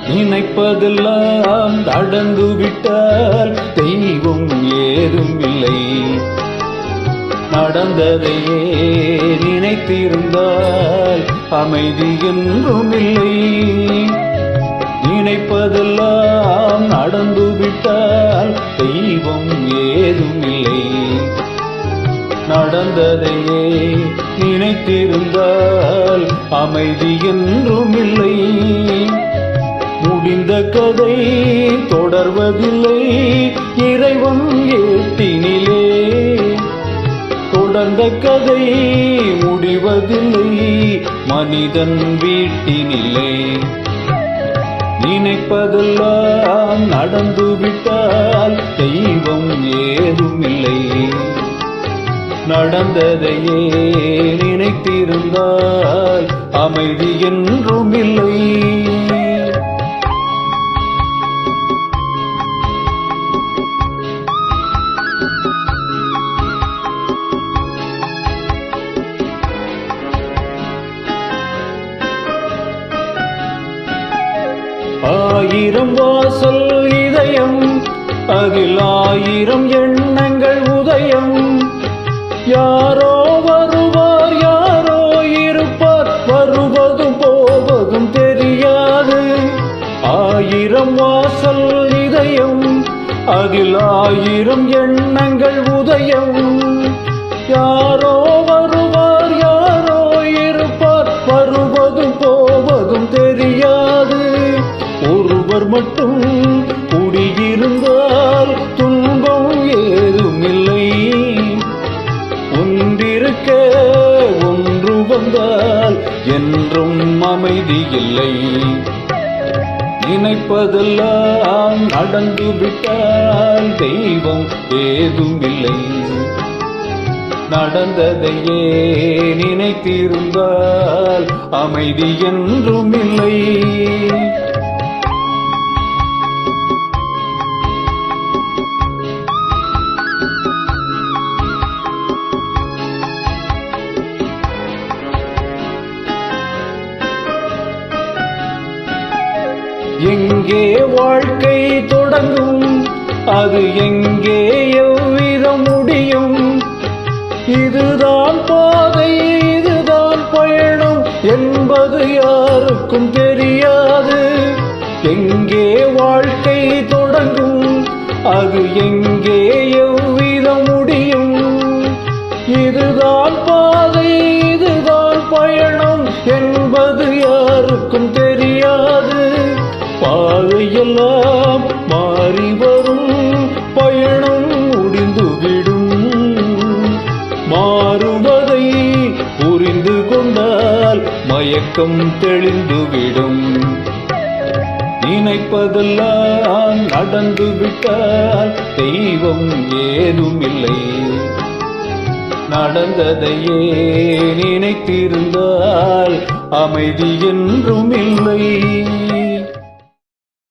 நினைப்பதெல்லாம் நடந்து விட்டால் தெய்வம் ஏதும் இல்லை. நடந்ததையே நினைத்திருந்தால் அமைதி என்றும் இல்லை. நினைப்பதெல்லாம் நடந்து விட்டால் தெய்வம் ஏதும் இல்லை. நடந்ததையே நினைத்திருந்தால் அமைதி என்றும் இல்லை. முடிந்த கதை தொடர்வதில்லை இறைவன் ஏட்டினிலே. தொடர்ந்த கதை முடிவதில்லை மனிதன் வீட்டினிலே. நினைப்பதெல்லாம் நடந்து விட்டால் தெய்வம் ஏதும் இல்லை. நடந்ததையே நினைத்திருந்தால் அமைதி என்றும் இல்லை. ஆயிரம் வாசல் இதயம் அதில் ஆயிரம் எண்ணங்கள் உதயம். யாரோ வருவார் யாரோ இருப்பார் வருவதும் போவதும் தெரியாது. ஆயிரம் வாசல் இதயம் அதில் ஆயிரம் எண்ணங்கள் உதயம். யாரோ வருவார் யாரோ இருப்பார் வருவதும் போவதும் தெரியாது. ஒருவர் மட்டும் குடியிருந்தால் துன்பம் ஏதும் இல்லை. ஒன்றிருக்க ஒன்று வந்தால் என்றும் அமைதி இல்லை. நினைப்பதெல்லாம் நடந்து விட்டால் தெய்வம் ஏதும் இல்லை. நடந்ததையே நினைத்திருந்தால் அமைதி என்றும் இல்லை. எங்கே வாழ்க்கை தொடங்கும் அது எங்கே எவ்விதம் முடியும். இதுதான் பாதை இதுதான் பயணம் என்பது யாருக்கும் தெரியாது. எங்கே வாழ்க்கை தொடங்கும் அது எங்கே எவ்விதம் முடியும். இதுதான் பாதை இதுதான் பயணம் என்பது யாருக்கும் தெரியாது. பாதையெல்லாம் மாறி வரும் பயணம் முடிந்துவிடும். மாறுவதை புரிந்து கொண்டால் மயக்கம் தெளிந்துவிடும். நினைப்பதெல்லாம் நடந்து விட்டால் தெய்வம் ஏதும் இல்லை. நடந்ததையே நினைத்திருந்தால் அமைதி என்றும் இல்லை.